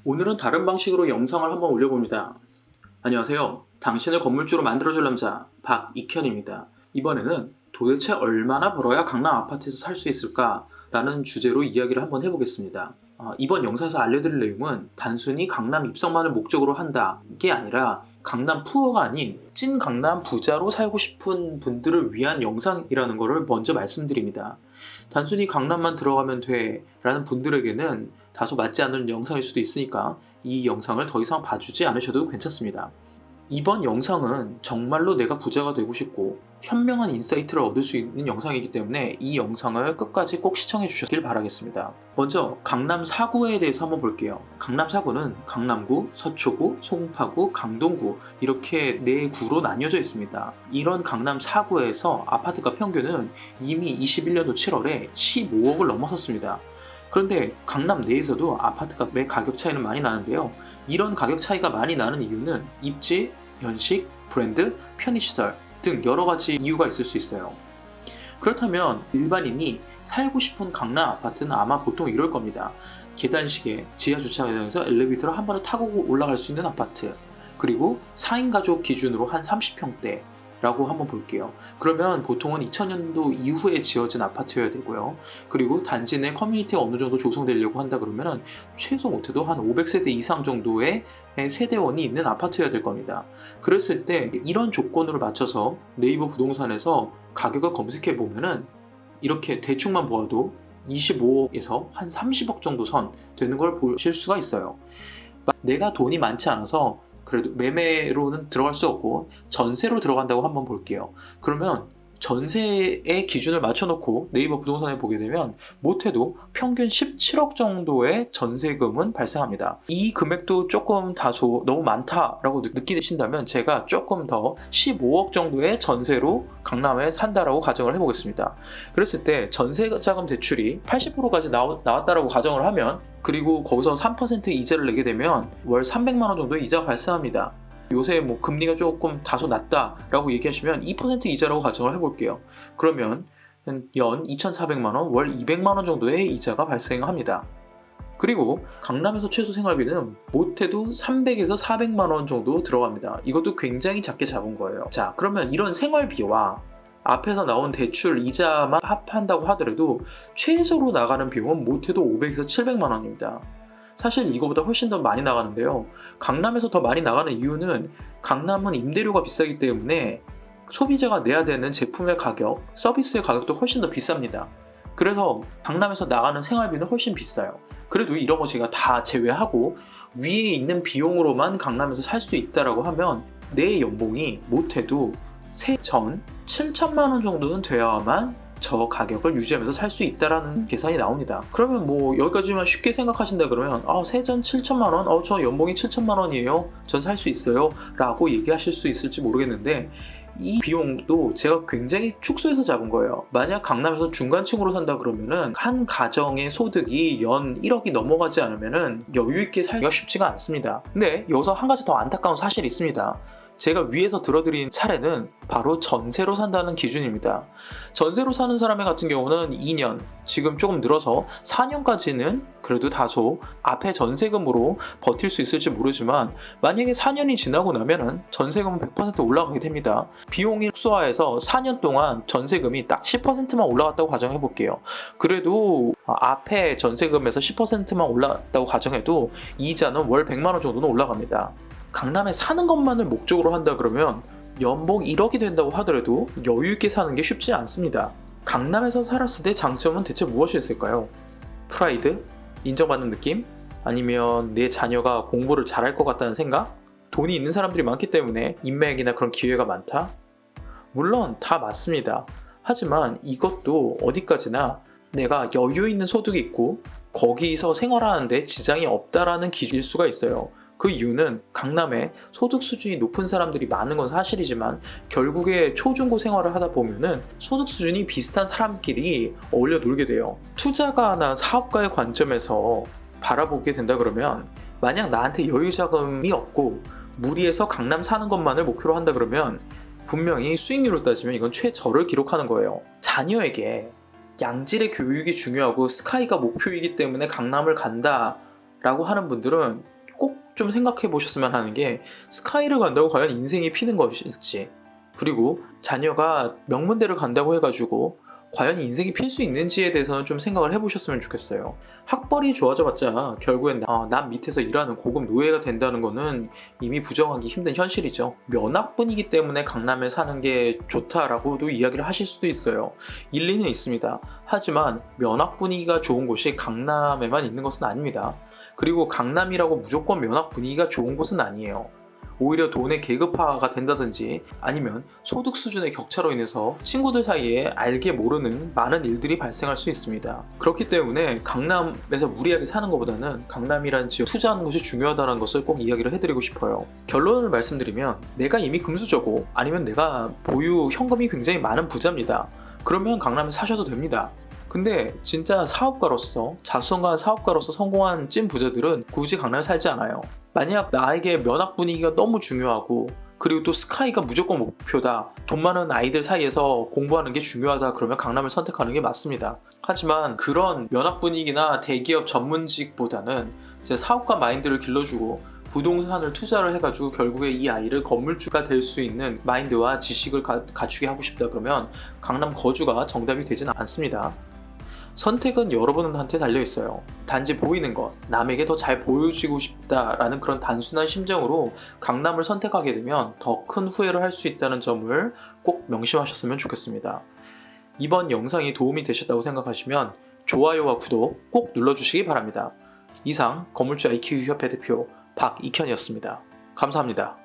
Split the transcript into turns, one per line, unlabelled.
오늘은 다른 방식으로 영상을 한번 올려봅니다. 안녕하세요. 당신을 건물주로 만들어줄 남자 박익현입니다. 이번에는 도대체 얼마나 벌어야 강남 아파트에서 살 수 있을까? 라는 주제로 이야기를 한번 해보겠습니다. 이번 영상에서 알려드릴 내용은 단순히 강남 입성만을 목적으로 한다 이게 아니라 강남 푸어가 아닌 찐 강남 부자로 살고 싶은 분들을 위한 영상이라는 것을 먼저 말씀드립니다. 단순히 강남만 들어가면 돼 라는 분들에게는 다소 맞지 않는 영상일 수도 있으니까 이 영상을 더 이상 봐주지 않으셔도 괜찮습니다. 이번 영상은 정말로 내가 부자가 되고 싶고 현명한 인사이트를 얻을 수 있는 영상이기 때문에 이 영상을 끝까지 꼭 시청해 주셨길 바라겠습니다. 먼저 강남 4구에 대해서 한번 볼게요. 강남 4구는 강남구, 서초구, 송파구, 강동구 이렇게 4구로 나뉘어져 있습니다. 이런 강남 4구에서 아파트가 평균은 이미 21년도 7월에 15억을 넘어섰습니다. 그런데 강남 내에서도 아파트가 매 가격 차이는 많이 나는데요. 이런 가격 차이가 많이 나는 이유는 입지, 연식, 브랜드, 편의시설 등 여러 가지 이유가 있을 수 있어요. 그렇다면 일반인이 살고 싶은 강남 아파트는 아마 보통 이럴 겁니다. 계단식의 지하 주차장에서 엘리베이터를 한 번에 타고 올라갈 수 있는 아파트, 그리고 4인 가족 기준으로 한 30평대 라고 한번 볼게요. 그러면 보통은 2000년도 이후에 지어진 아파트여야 되고요. 그리고 단지 내 커뮤니티가 어느 정도 조성되려고 한다 그러면은 최소 못해도 한 500세대 이상 정도의 세대원이 있는 아파트여야 될 겁니다. 그랬을 때 이런 조건으로 맞춰서 네이버 부동산에서 가격을 검색해 보면은 이렇게 대충만 보아도 25억에서 한 30억 정도 선 되는 걸 보실 수가 있어요. 내가 돈이 많지 않아서 그래도 매매로는 들어갈 수 없고 전세로 들어간다고 한번 볼게요. 그러면 전세의 기준을 맞춰놓고 네이버 부동산에 보게 되면 못해도 평균 17억 정도의 전세금은 발생합니다. 이 금액도 조금 다소 너무 많다라고 느끼신다면 제가 조금 더 15억 정도의 전세로 강남에 산다라고 가정을 해보겠습니다. 그랬을 때 전세자금 대출이 80%까지 나왔다라고 가정을 하면, 그리고 거기서 3% 이자를 내게 되면 월 300만 원 정도의 이자가 발생합니다. 요새 뭐 금리가 조금 다소 낮다라고 얘기하시면 2% 이자라고 가정을 해볼게요. 그러면 연 2,400만 원, 월 200만 원 정도의 이자가 발생합니다. 그리고 강남에서 최소 생활비는 못해도 300에서 400만 원 정도 들어갑니다. 이것도 굉장히 작게 잡은 거예요. 자, 그러면 이런 생활비와 앞에서 나온 대출 이자만 합한다고 하더라도 최소로 나가는 비용은 못해도 500에서 700만 원입니다. 사실 이거보다 훨씬 더 많이 나가는데요. 강남에서 더 많이 나가는 이유는 강남은 임대료가 비싸기 때문에 소비자가 내야 되는 제품의 가격, 서비스의 가격도 훨씬 더 비쌉니다. 그래서 강남에서 나가는 생활비는 훨씬 비싸요. 그래도 이런 거 제가 다 제외하고 위에 있는 비용으로만 강남에서 살 수 있다라고 하면 내 연봉이 못해도 세전 7천만 원 정도는 돼야만 저 가격을 유지하면서 살 수 있다라는 계산이 나옵니다. 그러면 뭐 여기까지만 쉽게 생각하신다 그러면 세전 7천만 원? 저 연봉이 7천만 원이에요? 전 살 수 있어요? 라고 얘기하실 수 있을지 모르겠는데 이 비용도 제가 굉장히 축소해서 잡은 거예요. 만약 강남에서 중간층으로 산다 그러면은 한 가정의 소득이 연 1억이 넘어가지 않으면은 여유있게 살기가 쉽지가 않습니다. 근데 여기서 한 가지 더 안타까운 사실이 있습니다. 제가 위에서 들어드린 차례는 바로 전세로 산다는 기준입니다. 전세로 사는 사람 같은 경우는 2년, 지금 조금 늘어서 4년까지는 그래도 다소 앞에 전세금으로 버틸 수 있을지 모르지만 만약에 4년이 지나고 나면은 전세금은 100% 올라가게 됩니다. 비용이 축소화해서 4년 동안 전세금이 딱 10%만 올라갔다고 가정해 볼게요. 그래도 앞에 전세금에서 10%만 올랐다고 가정해도 이자는 월 100만 원 정도는 올라갑니다. 강남에 사는 것만을 목적으로 한다 그러면 연봉 1억이 된다고 하더라도 여유있게 사는 게 쉽지 않습니다. 강남에서 살았을 때 장점은 대체 무엇이었을까요? 프라이드? 인정받는 느낌? 아니면 내 자녀가 공부를 잘할 것 같다는 생각? 돈이 있는 사람들이 많기 때문에 인맥이나 그런 기회가 많다? 물론 다 맞습니다. 하지만 이것도 어디까지나 내가 여유 있는 소득이 있고 거기서 생활하는데 지장이 없다라는 기준일 수가 있어요. 그 이유는 강남에 소득 수준이 높은 사람들이 많은 건 사실이지만 결국에 초중고 생활을 하다 보면은 소득 수준이 비슷한 사람끼리 어울려 놀게 돼요. 투자가나 사업가의 관점에서 바라보게 된다 그러면 만약 나한테 여유 자금이 없고 무리해서 강남 사는 것만을 목표로 한다 그러면 분명히 수익률로 따지면 이건 최저를 기록하는 거예요. 자녀에게 양질의 교육이 중요하고 스카이가 목표이기 때문에 강남을 간다 라고 하는 분들은 꼭 좀 생각해 보셨으면 하는 게 스카이를 간다고 과연 인생이 피는 것일지, 그리고 자녀가 명문대를 간다고 해가지고 과연 인생이 필 수 있는지에 대해서는 좀 생각을 해보셨으면 좋겠어요. 학벌이 좋아져봤자 결국엔 남 밑에서 일하는 고급 노예가 된다는 거는 이미 부정하기 힘든 현실이죠. 면학분이기 때문에 강남에 사는 게 좋다라고도 이야기를 하실 수도 있어요. 일리는 있습니다. 하지만 면학분위기가 좋은 곳이 강남에만 있는 것은 아닙니다. 그리고 강남이라고 무조건 면학 분위기가 좋은 곳은 아니에요. 오히려 돈의 계급화가 된다든지 아니면 소득 수준의 격차로 인해서 친구들 사이에 알게 모르는 많은 일들이 발생할 수 있습니다. 그렇기 때문에 강남에서 무리하게 사는 것보다는 강남이라는 지역 투자하는 것이 중요하다는 것을 꼭 이야기를 해드리고 싶어요. 결론을 말씀드리면 내가 이미 금수저고 아니면 내가 보유 현금이 굉장히 많은 부자입니다. 그러면 강남에 사셔도 됩니다. 근데 진짜 사업가로서 자수성가한 사업가로서 성공한 찐 부자들은 굳이 강남에 살지 않아요. 만약 나에게 면학 분위기가 너무 중요하고 그리고 또 스카이가 무조건 목표다, 돈 많은 아이들 사이에서 공부하는 게 중요하다, 그러면 강남을 선택하는 게 맞습니다. 하지만 그런 면학 분위기나 대기업 전문직보다는 제 사업가 마인드를 길러주고 부동산을 투자를 해가지고 결국에 이 아이를 건물주가 될 수 있는 마인드와 지식을 갖추게 하고 싶다, 그러면 강남 거주가 정답이 되지는 않습니다. 선택은 여러분한테 달려있어요. 단지 보이는 것, 남에게 더 잘 보여지고 싶다라는 그런 단순한 심정으로 강남을 선택하게 되면 더 큰 후회를 할 수 있다는 점을 꼭 명심하셨으면 좋겠습니다. 이번 영상이 도움이 되셨다고 생각하시면 좋아요와 구독 꼭 눌러주시기 바랍니다. 이상 건물주 IQ 협회 대표 박익현이었습니다. 감사합니다.